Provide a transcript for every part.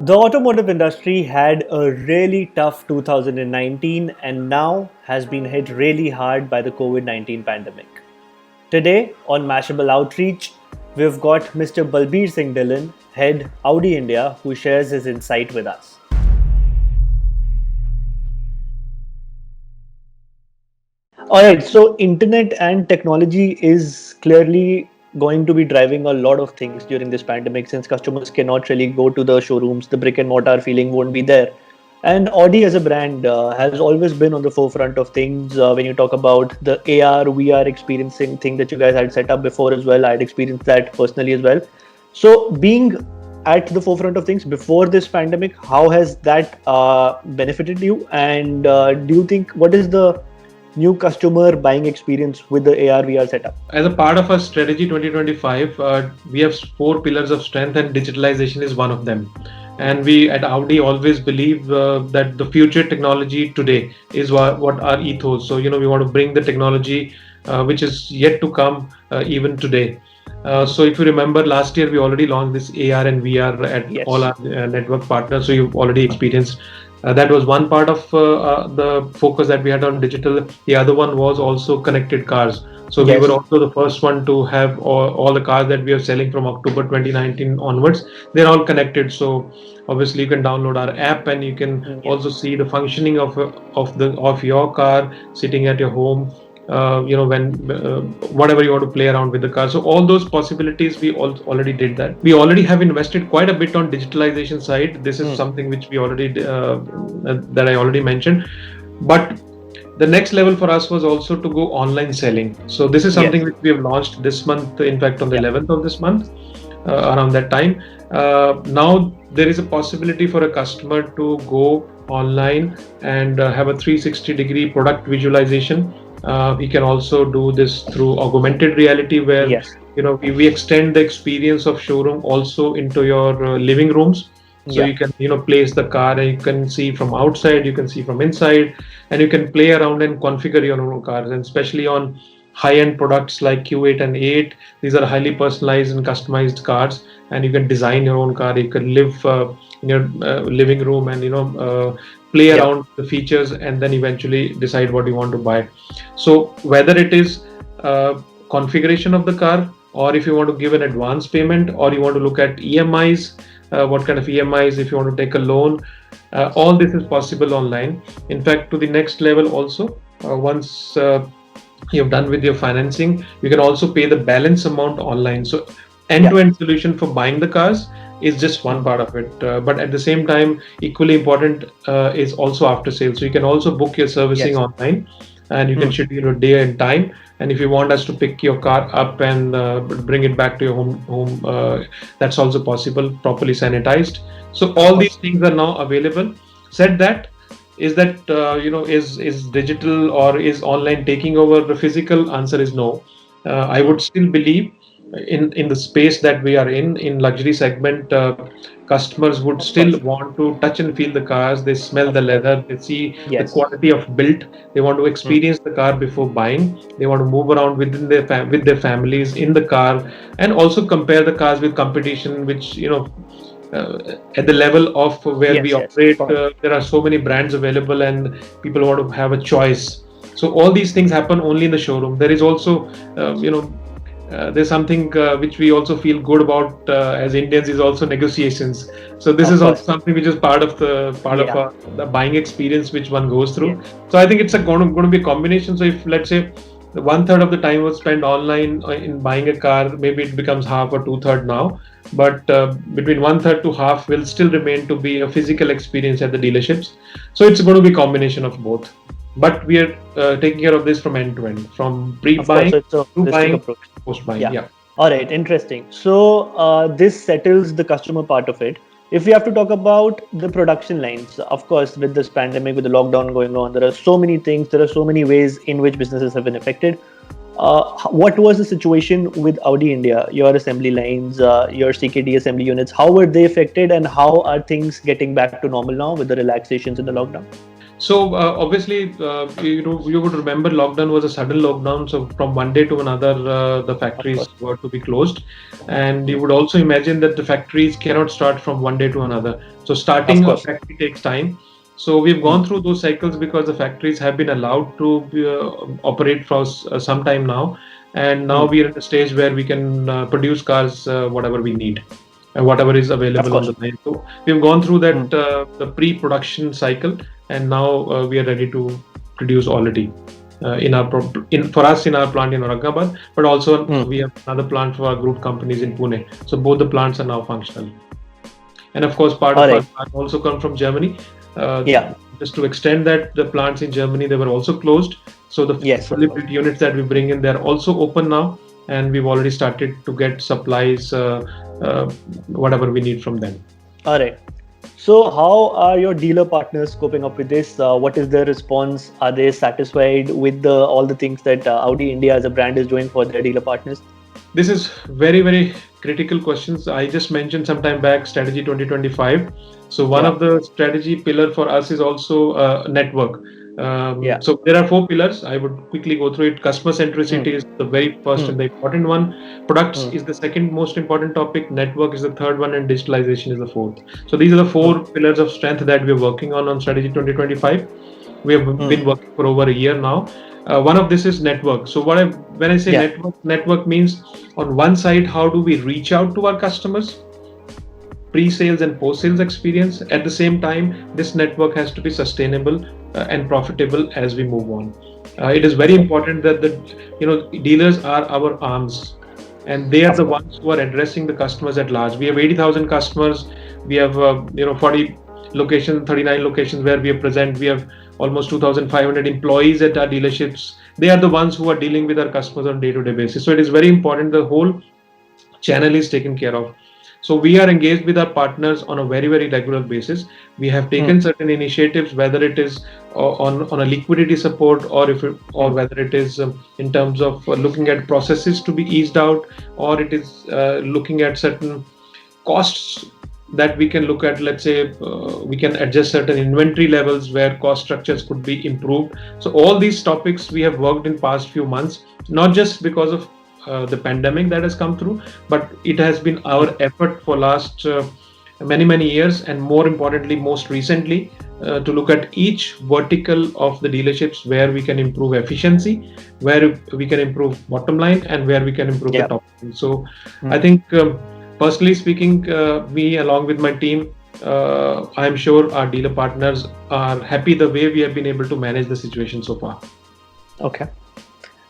The automotive industry had a really tough 2019 and now has been hit really hard by the COVID-19 pandemic. Today on Mashable Outreach, we've got Mr. Balbir Singh Dhillon, head Audi India, who shares his insight with us. All right, so internet and technology is clearly going to be driving a lot of things during this pandemic since customers cannot really go to the showrooms, the brick and mortar feeling won't be there. And Audi as a brand has always been on the forefront of things when you talk about the AR, VR experiencing thing that you guys had set up before as well. I had experienced that personally as well. So, being at the forefront of things before this pandemic, how has that benefited you? And do you think what is the new customer buying experience with the AR VR setup? As a part of our strategy 2025, we have 4 pillars of strength, and digitalization is one of them. And we at Audi always believe that the future technology today is what our ethos. So, we want to bring the technology which is yet to come even today. So if you remember last year, we already launched this AR and VR at Yes. all our network partners. So you've already experienced. That was one part of the focus that we had on digital. The other one was also connected cars. So we Yes. were also the first one to have all the cars that we are selling from October 2019 onwards. They're all connected. So obviously you can download our app and you can also see the functioning of your car sitting at your home. When whatever you want to play around with the car. So all those possibilities, we already did that. We already have invested quite a bit on digitalization side. This is something which we already that I already mentioned. But the next level for us was also to go online selling. So this is something which we have launched this month, in fact on the 11th of this month, around that time. Now there is a possibility for a customer to go online and have a 360-degree product visualization. We can also do this through augmented reality, where we extend the experience of showroom also into your living rooms. So you can place the car and you can see from outside, you can see from inside, and you can play around and configure your own cars. And especially on high-end products like Q8 and 8, these are highly personalized and customized cars, and you can design your own car. You can live in your living room and play around the features and then eventually decide what you want to buy. So whether it is configuration of the car, or if you want to give an advance payment, or you want to look at EMIs, what kind of EMIs, if you want to take a loan, all this is possible online. In fact, to the next level also, once you've done with your financing, you can also pay the balance amount online. So end-to-end solution for buying the cars is just one part of it, but at the same time, equally important is also after sales. So you can also book your servicing online, and you can schedule a day and time. And if you want us to pick your car up and bring it back to your home, that's also possible, properly sanitized. So all these things are now available. Said that, is that is digital or is online taking over the physical? Answer is no. I would still believe in the space that we are in luxury segment, customers would still want to touch and feel the cars. They smell the leather, they see the quality of build, they want to experience the car before buying, they want to move around within with their families in the car, and also compare the cars with competition, which at the level of where we operate, there are so many brands available and people want to have a choice. So all these things happen only in the showroom. There is also there's something which we also feel good about as Indians, is also negotiations. So this is also something which is part of the buying experience which one goes through. So I think it's going to be a combination. So if let's say the 1/3 of the time was spent online in buying a car, maybe it becomes half or 2/3 now. But between 1/3 to half will still remain to be a physical experience at the dealerships. So it's going to be a combination of both. But we are taking care of this from end to end, from pre-buying to buying, post-buying. Yeah. All right, interesting. So this settles the customer part of it. If we have to talk about the production lines, of course, with this pandemic, with the lockdown going on, there are so many things, there are so many ways in which businesses have been affected. What was the situation with Audi India, your assembly lines, your CKD assembly units? How were they affected, and how are things getting back to normal now with the relaxations in the lockdown? So obviously, you would remember lockdown was a sudden lockdown. So from one day to another, the Of factories course. were to be closed, and you Mm. would also imagine that the factories cannot start from one day to another. So Of starting a course. factory takes time. So we've Mm. gone through those cycles because the factories have been allowed to operate for some time now, and now Mm. we are at a stage where we can produce cars whatever we need and whatever is Of available on course. the line. So we've gone through that Mm. the pre-production cycle, and now we are ready to produce already in our for us in our plant in Aurangabad, but also Mm. we have another plant for our group companies in Pune. So both the plants are now functional. And of course, part All of our right. plant also come from Germany. Uh, Yeah. just to extend that, the plants in Germany, they were also closed. So the Yes, of fully course. built units that we bring in, they're also open now, and we've already started to get supplies, uh, whatever we need from them. All right. So, how are your dealer partners coping up with this? What is their response? Are they satisfied with the all the things that Audi India as a brand is doing for their dealer partners? This is very, very critical questions. I just mentioned some time back strategy 2025. So one Yeah. of the strategy pillar for us is also network. Yeah. So there are four pillars. I would quickly go through it. Customer Mm. centricity is the very first Mm. and the important one. Products Mm. is the second most important topic. Network is the third one, and digitalization is the fourth. So these are the Mm. four pillars of strength that we're working on strategy 2025. We have Mm. been working for over a year now. One of this is network. So when I say Yeah. network means on one side, how do we reach out to our customers, pre-sales and post-sales experience? At the same time, this network has to be sustainable and profitable as we move on. It is very Of course. important that the dealers are our arms, and they are Of the course. ones who are addressing the customers at large. We have 80,000 customers. We have 40 locations, 39 locations where we are present. We have almost 2,500 employees at our dealerships. They are the ones who are dealing with our customers on day-to-day basis. So it is very important the whole channel is taken care of. So we are engaged with our partners on a very, very regular basis. We have Mm. taken certain initiatives, whether it is on a liquidity support, or or Mm. whether it is in terms of looking at processes to be eased out, or it is looking at certain costs that we can look at. Let's say we can adjust certain inventory levels where cost structures could be improved. So all these topics we have worked in past few months, not just because of the pandemic that has come through, but it has been Mm. our effort for last many years, and more importantly most recently, to look at each vertical of the dealerships where we can improve efficiency, where we can improve bottom line, and where we can improve the Yeah. top line. So I Mm. think personally speaking, me along with my team, I'm sure our dealer partners are happy the way we have been able to manage the situation so far. Okay.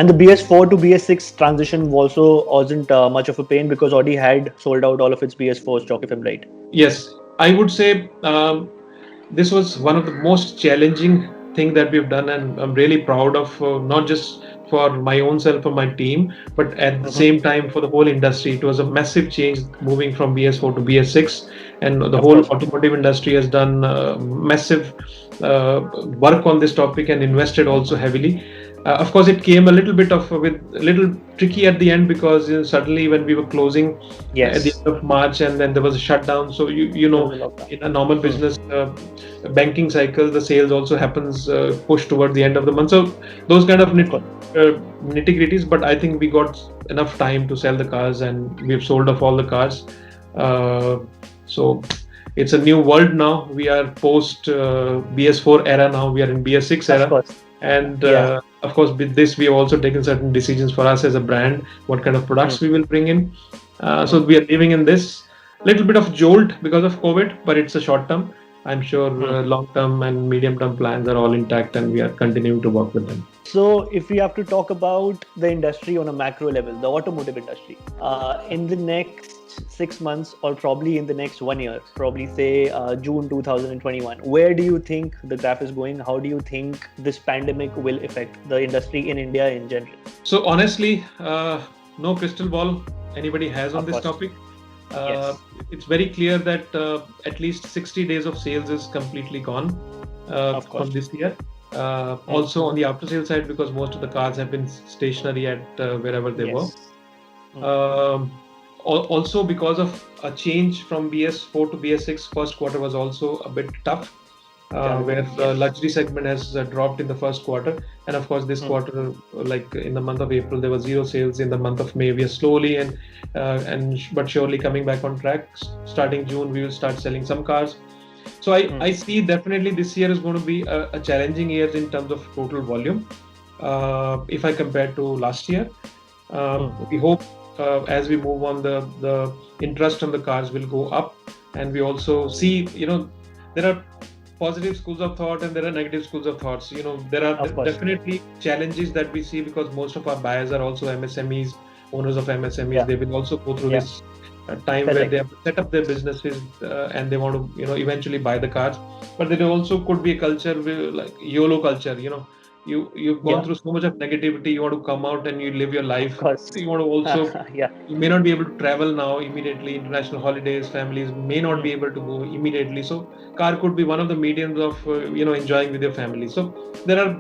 And the BS4 to BS6 transition also wasn't much of a pain because Audi had sold out all of its BS4 stock, if I'm right. Yes, I would say this was one of the most challenging thing that we've done, and I'm really proud of not just for my own self or my team, but at the Mm-hmm. same time for the whole industry. It was a massive change moving from BS4 to BS6, and the Of whole course. automotive industry has done massive work on this topic and invested also heavily. Of course, it came a little bit of with a little tricky at the end because suddenly when we were closing at the Yes. end of March, and then there was a shutdown. So There was a lockdown. in a normal Hmm. business banking cycle, the sales also happens pushed toward the end of the month. So those kind of Of course. nitty gritties. But I think we got enough time to sell the cars, and we've sold off all the cars. Uh, so it's a new world now. We are post BS4 era now. We are in BS6 Of era, course. and Yeah. of course with this we have also taken certain decisions for us as a brand, what kind of Hmm. products we will bring in. So Hmm. we are living in this little bit of jolt because of COVID, but it's a short term. I'm sure Hmm. long term and medium term plans are all intact, and we are continuing to work with them. So, if we have to talk about the industry on a macro level, the automotive industry, in the next 6 months or probably in the next 1 year, probably say June 2021, where do you think the graph is going? How do you think this pandemic will affect the industry in India in general? So honestly, no crystal ball anybody has on Of this course. topic. Uh, Yes. it's very clear that at least 60 days of sales is completely gone Of from course. this year. Hmm. Also on the after sale side, because most of the cars have been stationary at wherever they were. Yes. Hmm. Um, Also because of a change from BS4 to BS6, first quarter was also a bit tough. January, where the yes. luxury segment has dropped in the first quarter. And of course, this Hmm. quarter, like in the month of April, there was zero sales. In the month of May, we are slowly but surely coming back on track. Starting June, we will start selling some cars. So I Hmm. see definitely this year is going to be a challenging year in terms of total volume. If I compare to last year, Hmm. we hope as we move on, the interest on the cars will go up, and we also see, there are positive schools of thought and there are negative schools of thoughts. There are Of course. definitely challenges that we see because most of our buyers are also MSMEs, owners of MSMEs. Yeah. They will also go through Yeah. this time where they Correct. have to set up their businesses and they want to, eventually buy the cars. But there also could be a culture like YOLO culture. You've gone Yeah. through so much of negativity. You want to come out and you live your Of life. course. You want to also, Yeah. you may not be able to travel now immediately. International holidays, families may not Hmm. be able to go immediately. So car could be one of the mediums of enjoying with your family. So there are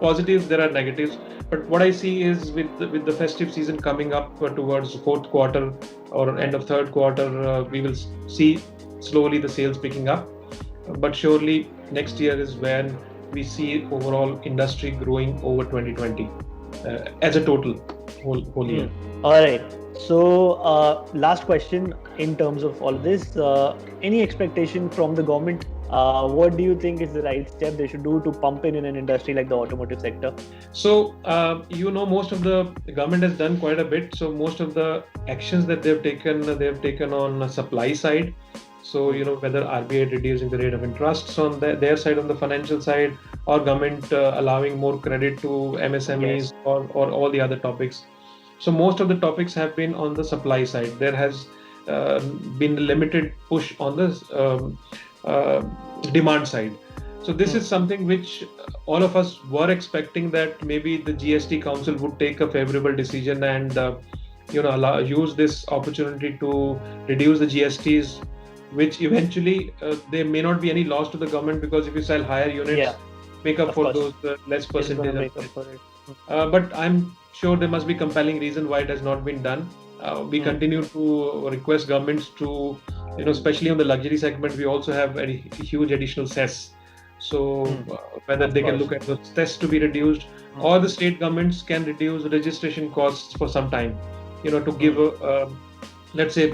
positives, there are negatives. But what I see is with the festive season coming up towards fourth quarter or end of third quarter, we will see slowly the sales picking up. But surely next year is when we see overall industry growing over 2020 as a total whole Hmm. year. All right. So, last question in terms of all this. Any expectation from the government? What do you think is the right step they should do to pump in an industry like the automotive sector? So, most of the government has done quite a bit. So, most of the actions that they've taken on the supply side. So, Hmm. whether RBI reducing the rate of interest on their side, on the financial side, or government allowing more credit to Yes. MSMEs, or all the other topics. So, most of the topics have been on the supply side. There has been a limited push on the uh, demand side. So this Hmm. is something which all of us were expecting, that maybe the GST Council would take a favorable decision and use this opportunity to reduce the GSTs, which eventually there may not be any loss to the government, because if you sell higher units, Yeah. make up Of for course. those less It is going to percentage of make up it. for it. But I'm sure there must be compelling reason why it has not been done. We Hmm. continue to request governments to, especially on the luxury segment, we also have a huge additional cess. So Hmm. whether Of they can course. look at those cess to be reduced, Hmm. or the state governments can reduce registration costs for some time, to give Hmm. let's say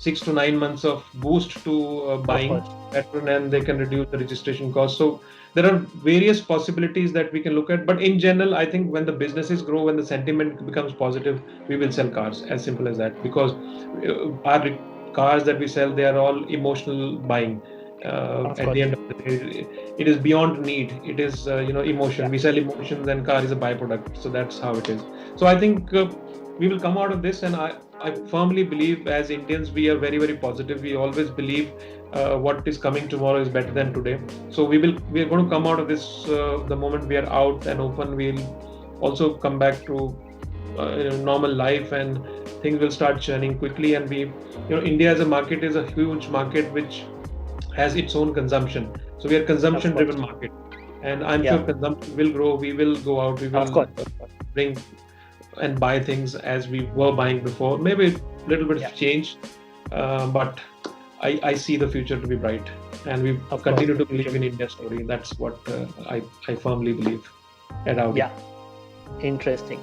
6 to 9 months of boost to Of buying course. pattern, and they can reduce the registration cost. So there are various possibilities that we can look at, but in general, I think when the businesses grow, when the sentiment becomes positive, we will sell cars, as simple as that, because our cars that we sell, they are all emotional buying. Of At the course. end of the day, it is beyond need. It is emotion. Yeah. We sell emotions, and car is a byproduct. So that's how it is. So I think we will come out of this, and I firmly believe, as Indians, we are very, very positive. We always believe what is coming tomorrow is better than today. So we are going to come out of this the moment we are out and open. We'll also come back to normal life, and things will start churning quickly. And India as a market is a huge market which has its own consumption. So we are Of consumption driven course. market, and I'm sure Yeah. consumption will grow. We will go out. We Of will course. bring and buy things as we were buying before. Maybe a little bit Yeah. of change, but I see the future to be bright, and we Of course. continue The to future believe in will India's be. story. That's what I firmly believe at Audi. Yeah. Interesting.